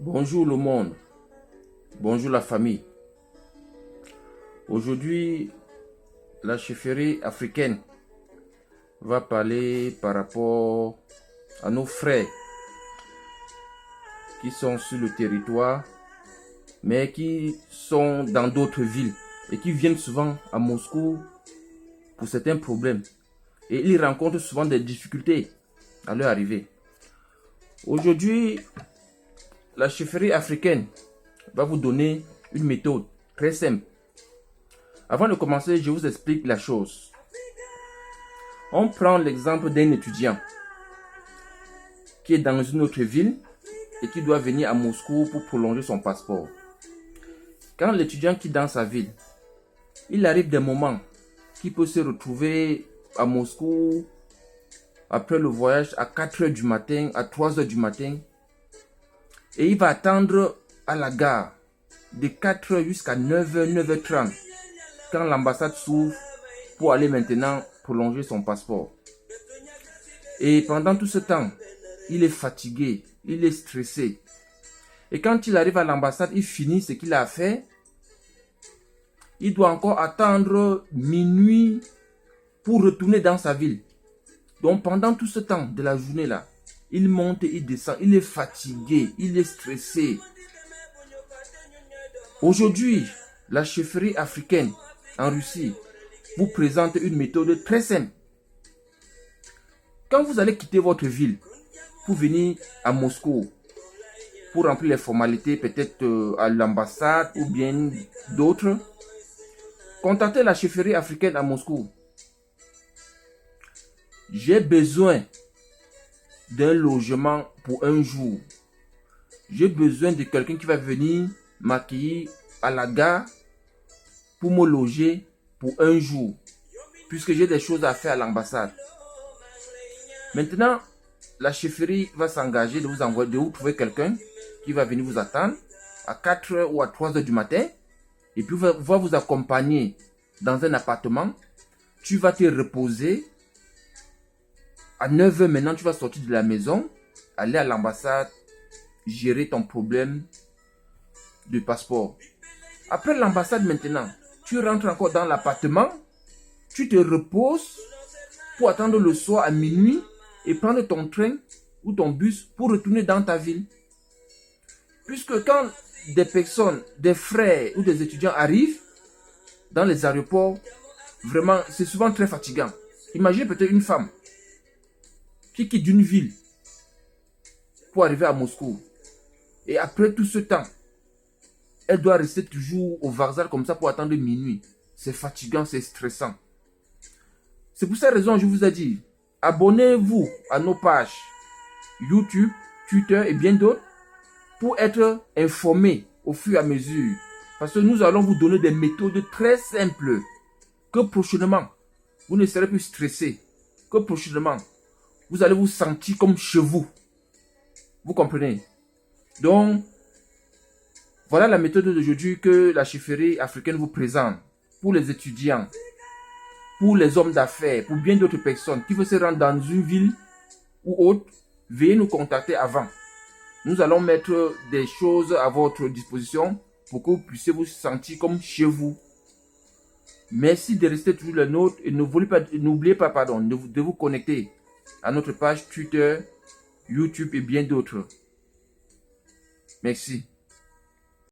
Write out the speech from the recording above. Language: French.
Bonjour le monde, bonjour la famille. Aujourd'hui, la chefferie africaine va parler par rapport à nos frères qui sont sur le territoire, mais qui sont dans d'autres villes et qui viennent souvent à Moscou pour certains problèmes. Et ils rencontrent souvent des difficultés à leur arrivée. Aujourd'hui, la chefferie africaine va vous donner une méthode très simple. Avant de commencer, je vous explique la chose. On prend l'exemple d'un étudiant qui est dans une autre ville et qui doit venir à Moscou pour prolonger son passeport. Quand l'étudiant quitte dans sa ville, il arrive des moments qu'il peut se retrouver à Moscou après le voyage à 4 h du matin, à 3 h du matin. Et il va attendre à la gare de 4 h jusqu'à 9 h, 9 h 30 quand l'ambassade s'ouvre pour aller maintenant prolonger son passeport. Et pendant tout ce temps, il est fatigué, il est stressé. Et quand il arrive à l'ambassade, il finit ce qu'il a à faire. Il doit encore attendre minuit pour retourner dans sa ville. Donc pendant tout ce temps de la journée là, il monte et il descend, il est fatigué, il est stressé. Aujourd'hui, la chefferie africaine en Russie vous présente une méthode très simple. Quand vous allez quitter votre ville pour venir à Moscou, pour remplir les formalités peut-être à l'ambassade ou bien d'autres, contactez la chefferie africaine à Moscou. J'ai besoin d'un logement pour un jour. J'ai besoin de quelqu'un qui va venir m'accueillir à la gare pour me loger pour un jour, puisque j'ai des choses à faire à l'ambassade. Maintenant, la chefferie va s'engager de vous trouver quelqu'un qui va venir vous attendre à 4 h ou à 3 h du matin et puis va vous accompagner dans un appartement. Tu vas te reposer. À 9 h maintenant, tu vas sortir de la maison, aller à l'ambassade, gérer ton problème de passeport. Après l'ambassade maintenant, tu rentres encore dans l'appartement, tu te reposes pour attendre le soir à minuit et prendre ton train ou ton bus pour retourner dans ta ville. Puisque quand des personnes, des frères ou des étudiants arrivent dans les aéroports, vraiment, c'est souvent très fatigant. Imaginez peut-être une femme qui quitte d'une ville pour arriver à Moscou. Et après tout ce temps, elle doit rester toujours au Vokzal comme ça pour attendre minuit. C'est fatigant, c'est stressant. C'est pour cette raison que je vous ai dit, abonnez-vous à nos pages YouTube, Twitter et bien d'autres pour être informés au fur et à mesure. Parce que nous allons vous donner des méthodes très simples que prochainement, vous ne serez plus stressé. Que prochainement, vous allez vous sentir comme chez vous. Vous comprenez? Donc, voilà la méthode d'aujourd'hui que la chefferie africaine vous présente pour les étudiants, pour les hommes d'affaires, pour bien d'autres personnes qui veulent se rendre dans une ville ou autre. Veuillez nous contacter avant. Nous allons mettre des choses à votre disposition pour que vous puissiez vous sentir comme chez vous. Merci de rester toujours les nôtres et n'oubliez pas de vous connecter à notre page Twitter, YouTube et bien d'autres. Merci.